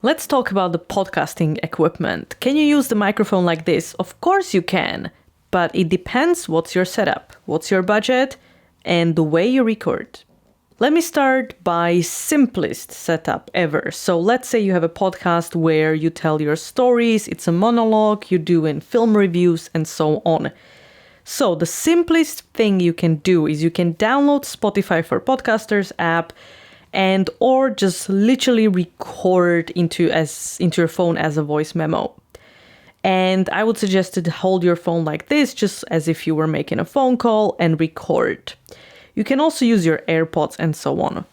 Let's talk about the podcasting equipment. Can you use the microphone like this? Of course you can, but it depends what's your setup, what's your budget, and the way you record. Let me start by simplest setup ever. So let's say you have a podcast where you tell your stories, it's a monologue, you do in film reviews and so on. So the simplest thing you can do is you can download Spotify for Podcasters app and or just literally record into your phone as a voice memo. And I would suggest to hold your phone like this, just as if you were making a phone call, and record. You can also use your AirPods and so on.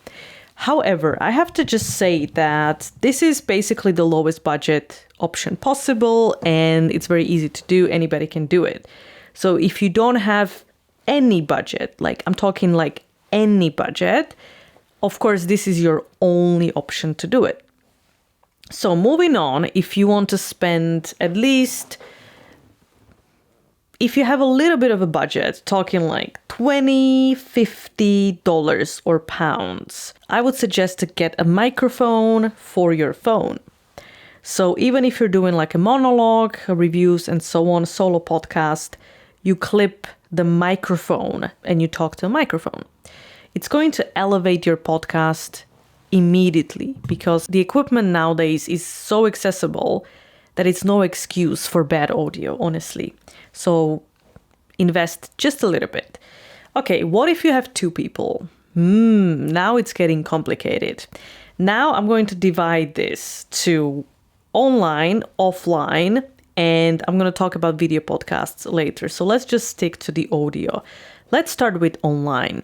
However, I have to just say that this is basically the lowest budget option possible, and it's very easy to do. Anybody can do it. So if you don't have any budget, like I'm talking like any budget, of course, this is your only option to do it. So moving on, if you want to spend at least, if you have a little bit of a budget, talking like $20, $50 or pounds, I would suggest to get a microphone for your phone. So even if you're doing like a monologue, reviews and so on, solo podcast, you clip the microphone and you talk to a microphone. It's going to elevate your podcast immediately because the equipment nowadays is so accessible that it's no excuse for bad audio, honestly. So invest just a little bit. Okay, what if you have two people? Now it's getting complicated. Now I'm going to divide this to online, offline, and I'm going to talk about video podcasts later. So let's just stick to the audio. Let's start with online.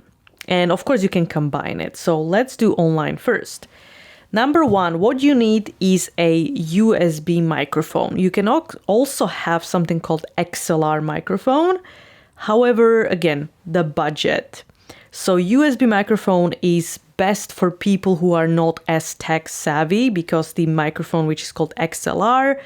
And of course, you can combine it. So let's do online first. Number one, what you need is a USB microphone. You can also have something called XLR microphone. However, again, the budget. So USB microphone is best for people who are not as tech savvy because the microphone, which is called XLR,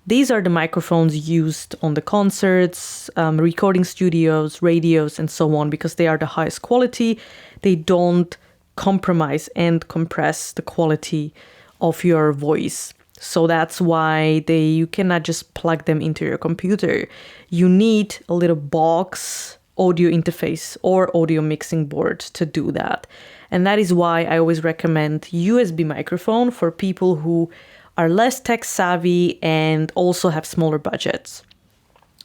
these are the microphones used on the concerts, recording studios, radios, and so on, because they are the highest quality. They don't compromise and compress the quality of your voice. So that's why you cannot just plug them into your computer. You need a little box, audio interface, or audio mixing board to do that. And that is why I always recommend USB microphone for people who are less tech savvy and also have smaller budgets.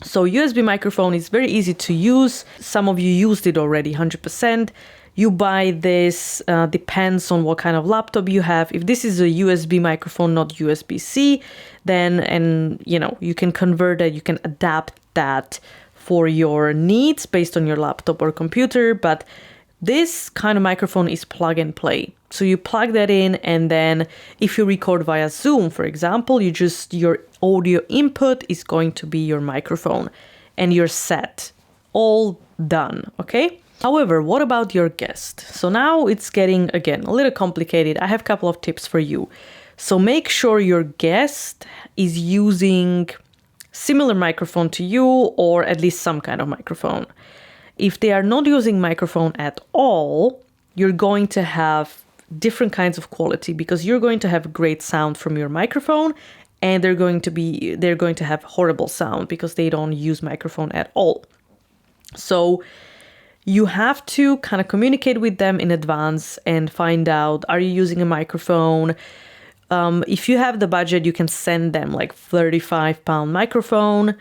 So USB microphone is very easy to use. Some of you used it already, 100%. You buy this, depends on what kind of laptop you have. If this is a USB microphone, not USB-C, then, you can convert it, you can adapt that for your needs based on your laptop or computer. But this kind of microphone is plug and play. So you plug that in, and then if you record via Zoom, for example, your audio input is going to be your microphone and you're set. All done, okay? However, what about your guest? So now it's getting, again, a little complicated. I have a couple of tips for you. So make sure your guest is using similar microphone to you, or at least some kind of microphone. If they are not using microphone at all, you're going to have different kinds of quality because you're going to have great sound from your microphone, and they're going to have horrible sound because they don't use microphone at all. So you have to kind of communicate with them in advance and find out, are you using a microphone? If you have the budget, you can send them like £35 microphone,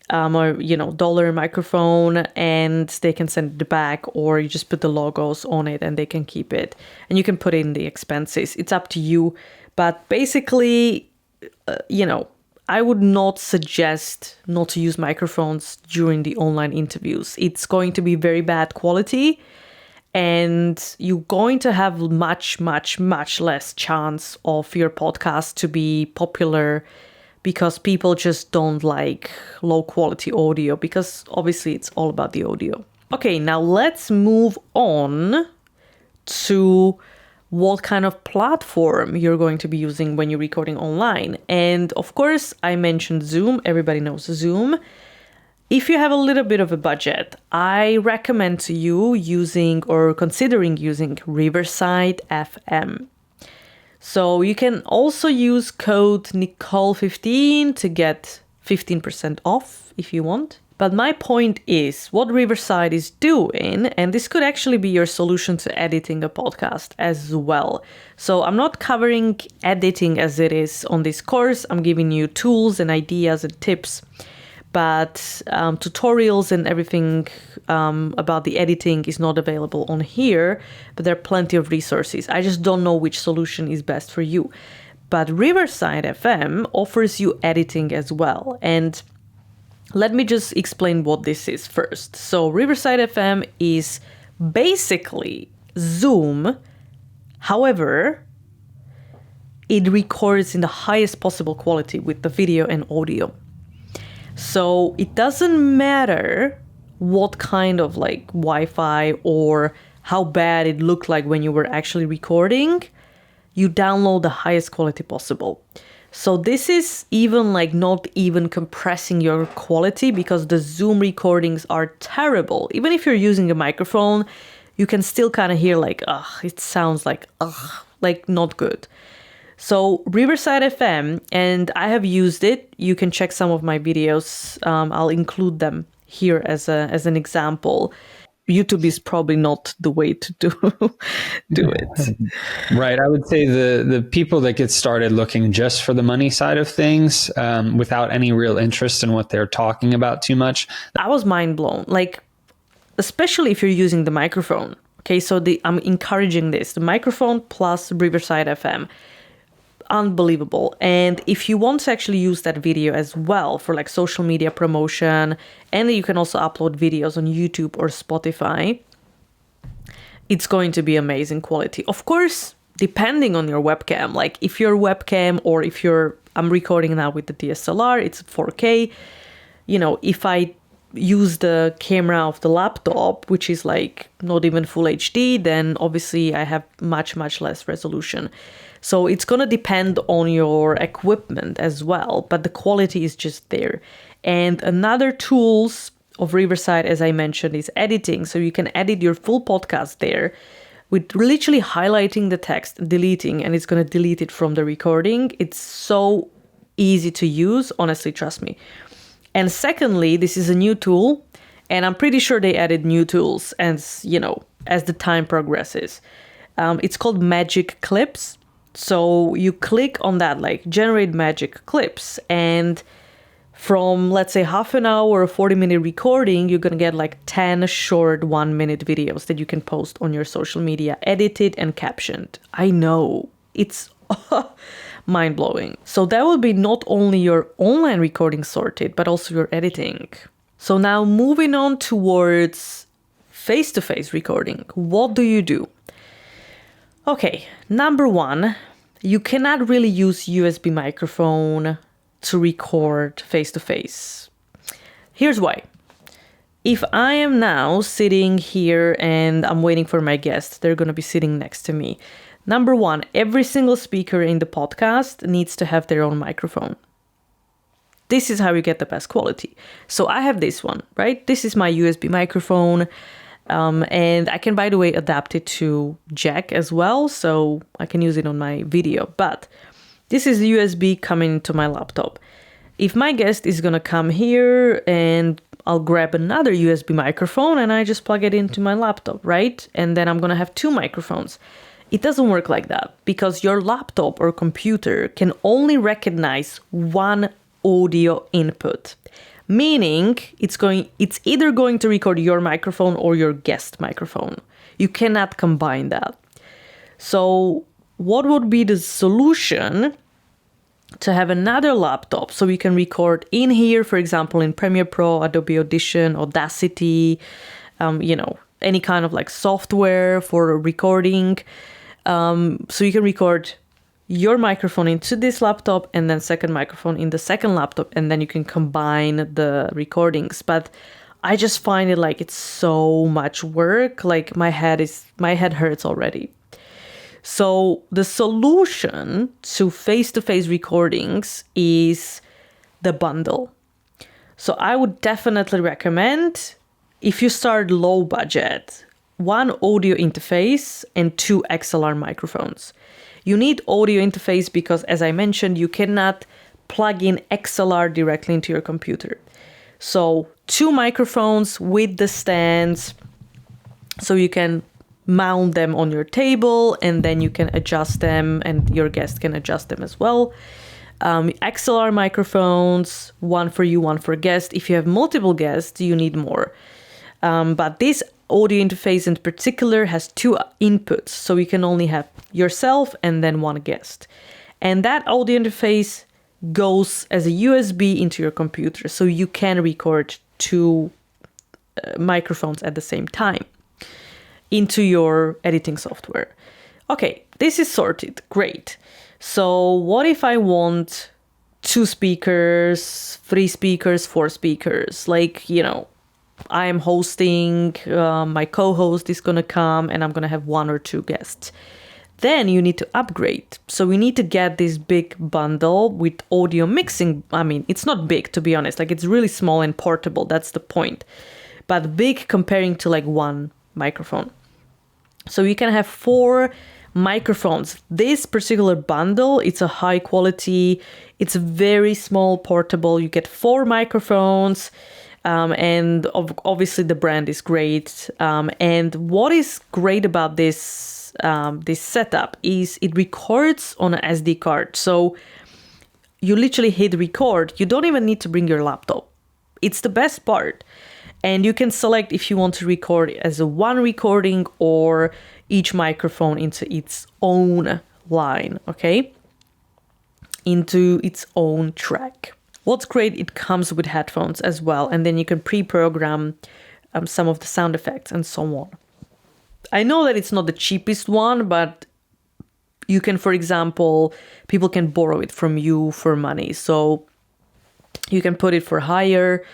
or dollar microphone, and they can send it back, or you just put the logos on it and they can keep it, and you can put in the expenses. It's up to you, but basically, I would not suggest not to use microphones during the online interviews. It's going to be very bad quality, and you're going to have much, much, much less chance of your podcast to be popular, because people just don't like low quality audio, because obviously it's all about the audio. Okay, now let's move on to what kind of platform you're going to be using when you're recording online. And of course, I mentioned Zoom. Everybody knows Zoom. If you have a little bit of a budget, I recommend to you using or considering using Riverside FM. So you can also use code Nicole15 to get 15% off if you want. But my point is what Riverside is doing, and this could actually be your solution to editing a podcast as well. So I'm not covering editing as it is on this course. I'm giving you tools and ideas and tips, but tutorials and everything about the editing is not available on here, but there are plenty of resources. I just don't know which solution is best for you. But Riverside FM offers you editing as well. And let me just explain what this is first. So Riverside FM is basically Zoom. However, it records in the highest possible quality with the video and audio. So it doesn't matter what kind of like Wi-Fi or how bad it looked like when you were actually recording, you download the highest quality possible. So this is even like not even compressing your quality, because the Zoom recordings are terrible. Even if you're using a microphone, you can still kind of hear like, it sounds like not good. So Riverside FM, and I have used it. You can check some of my videos. I'll include them here as an example. YouTube is probably not the way to do it. Right. I would say the people that get started looking just for the money side of things, without any real interest in what they're talking about too much. I was mind blown. Like, especially if you're using the microphone. Okay, so I'm encouraging this. The microphone plus Riverside FM. Unbelievable. And if you want to actually use that video as well for like social media promotion, and you can also upload videos on YouTube or Spotify, it's going to be amazing quality. Of course, depending on your webcam, like if your webcam or I'm recording now with the DSLR, it's 4K. You know, if I use the camera of the laptop, which is like not even full HD, then obviously I have much, much less resolution. So it's going to depend on your equipment as well, but the quality is just there. And another tools of Riverside, as I mentioned, is editing. So you can edit your full podcast there with literally highlighting the text, deleting, and it's going to delete it from the recording. It's so easy to use, honestly, trust me. And secondly, this is a new tool, and I'm pretty sure they added new tools as the time progresses. It's called Magic Clips. So you click on that, like generate magic clips, and from, let's say, half an hour or 40-minute recording, you're going to get like 10 short 1-minute videos that you can post on your social media, edited and captioned. I know, it's mind-blowing. So that will be not only your online recording sorted, but also your editing. So now moving on towards face-to-face recording. What do you do? Okay, number one, you cannot really use USB microphone to record face-to-face. Here's why. If I am now sitting here and I'm waiting for my guest, they're going to be sitting next to me. Number one, every single speaker in the podcast needs to have their own microphone. This is how you get the best quality. So I have this one, right? This is my USB microphone. And I can, by the way, adapt it to jack as well, so I can use it on my video. But this is the USB coming into my laptop. If my guest is going to come here, and I'll grab another USB microphone and I just plug it into my laptop, right? And then I'm going to have two microphones. It doesn't work like that, because your laptop or computer can only recognize one audio input. Meaning it's either going to record your microphone or your guest microphone. You cannot combine that. So what would be the solution to have another laptop so we can record in here, for example, in Premiere Pro, Adobe Audition, Audacity, any kind of like software for recording. So you can record your microphone into this laptop and then second microphone in the second laptop, and then you can combine the recordings. But I just find it like it's so much work. Like my head hurts already. So the solution to face-to-face recordings is the bundle. So I would definitely recommend, if you start low budget, one audio interface and two XLR microphones. You need audio interface because, as I mentioned, you cannot plug in XLR directly into your computer. So 2 microphones with the stands, so you can mount them on your table and then you can adjust them and your guest can adjust them as well. XLR microphones, one for you, one for guest. If you have multiple guests, you need more. But this audio interface in particular has 2 inputs, so you can only have yourself and then one guest. And that audio interface goes as a USB into your computer, so you can record 2 microphones at the same time into your editing software. Okay, this is sorted. Great. So what if I want 2 speakers, 3 speakers, 4 speakers? Like, you know, I am hosting, my co-host is going to come and I'm going to have 1 or 2 guests. Then you need to upgrade. So we need to get this big bundle with audio mixing. I mean, it's not big, to be honest. Like, it's really small and portable. That's the point. But big comparing to like 1 microphone. So you can have 4 microphones. This particular bundle, it's a high quality. It's very small, portable. You get 4 microphones. And obviously the brand is great. And what is great about this setup is it records on an SD card. So you literally hit record. You don't even need to bring your laptop. It's the best part. And you can select if you want to record as a 1 recording or each microphone into its own line, okay? Into its own track. What's great, it comes with headphones as well, and then you can pre-program some of the sound effects and so on. I know that it's not the cheapest one, but you can, for example, people can borrow it from you for money. So you can put it for hire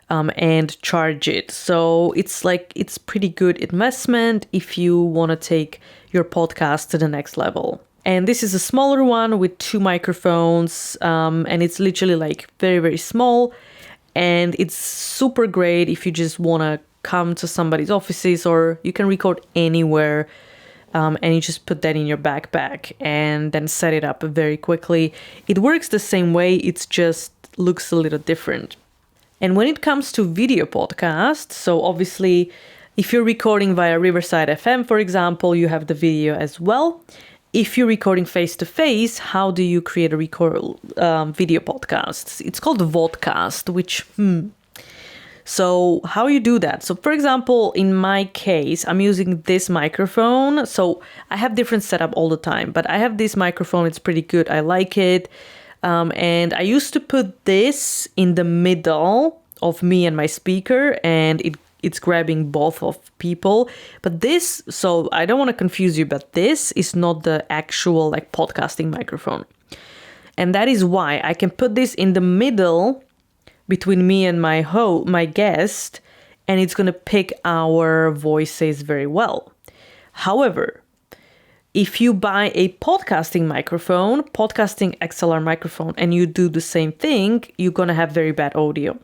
and charge it. So it's pretty good investment if you want to take your podcast to the next level. And this is a smaller one with 2 microphones, and it's literally like very, very small. And it's super great if you just want to come to somebody's offices, or you can record anywhere, and you just put that in your backpack and then set it up very quickly. It works the same way, it just looks a little different. And when it comes to video podcasts, so obviously if you're recording via Riverside FM, for example, you have the video as well. If you're recording face-to-face, how do you create a video podcast? It's called a vodcast, So how you do that? So for example, in my case, I'm using this microphone. So I have different setup all the time, but I have this microphone. It's pretty good. I like it. And I used to put this in the middle of me and my speaker, and it's grabbing both of people. But this, so I don't want to confuse you, but this is not the actual like podcasting microphone. And that is why I can put this in the middle between me and my guest, and it's going to pick our voices very well. However, if you buy a podcasting XLR microphone, and you do the same thing, you're going to have very bad audio.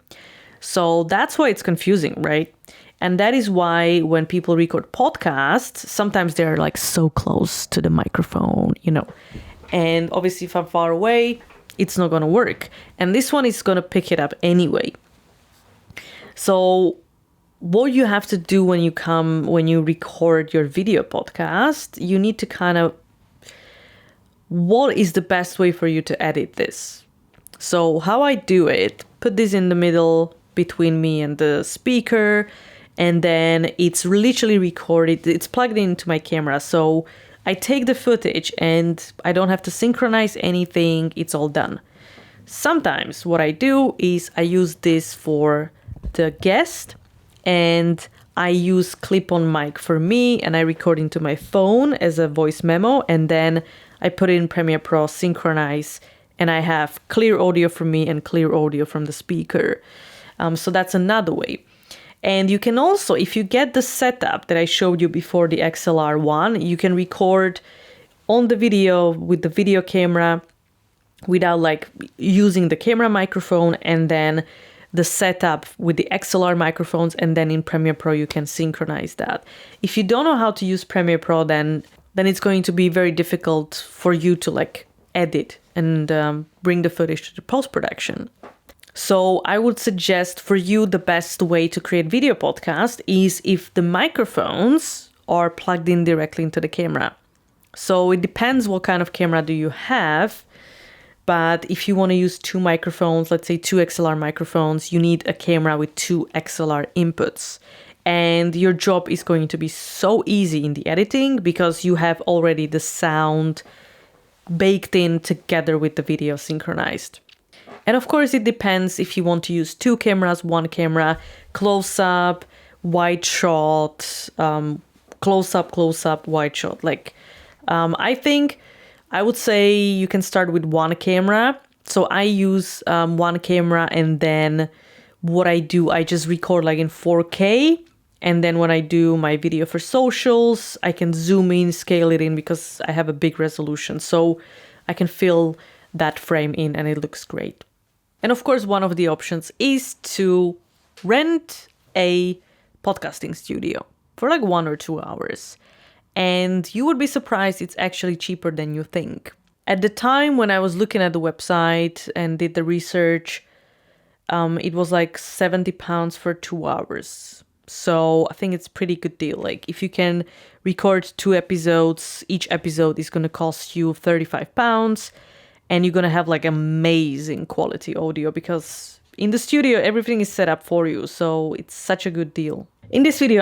So that's why it's confusing, right? And that is why when people record podcasts, sometimes they're like so close to the microphone, you know. And obviously if I'm far away, it's not going to work. And this one is going to pick it up anyway. So what you have to do when you record your video podcast, you need to kind of, what is the best way for you to edit this? So how I do it, put this in the middle between me and the speaker, and then it's literally recorded, it's plugged into my camera. So I take the footage and I don't have to synchronize anything, it's all done. Sometimes what I do is I use this for the guest, and I use clip-on mic for me, and I record into my phone as a voice memo, and then I put it in Premiere Pro, synchronize, and I have clear audio from me and clear audio from the speaker. So that's another way. And you can also, if you get the setup that I showed you before, the XLR one, you can record on the video with the video camera without like using the camera microphone, and then the setup with the XLR microphones, and then in Premiere Pro you can synchronize that. If you don't know how to use Premiere Pro, then then it's going to be very difficult for you to like edit and bring the footage to the post-production. So I would suggest for you the best way to create video podcast is if the microphones are plugged in directly into the camera. So it depends what kind of camera do you have. But if you want to use 2 microphones, let's say 2 XLR microphones, you need a camera with 2 XLR inputs. And your job is going to be so easy in the editing because you have already the sound baked in together with the video synchronized. And of course, it depends if you want to use 2 cameras, 1 camera, close-up, wide shot, close-up, wide shot. Like, I think I would say you can start with 1 camera. So I use 1 camera, and then what I do, I just record like in 4K. And then when I do my video for socials, I can zoom in, scale it in because I have a big resolution. So I can fill that frame in and it looks great. And of course, one of the options is to rent a podcasting studio for like 1 or 2 hours. And you would be surprised, it's actually cheaper than you think. At the time when I was looking at the website and did the research, it was like £70 for 2 hours. So I think it's a pretty good deal. Like if you can record 2 episodes, each episode is going to cost you £35. And you're going to have like amazing quality audio because in the studio, everything is set up for you. So it's such a good deal. In this video,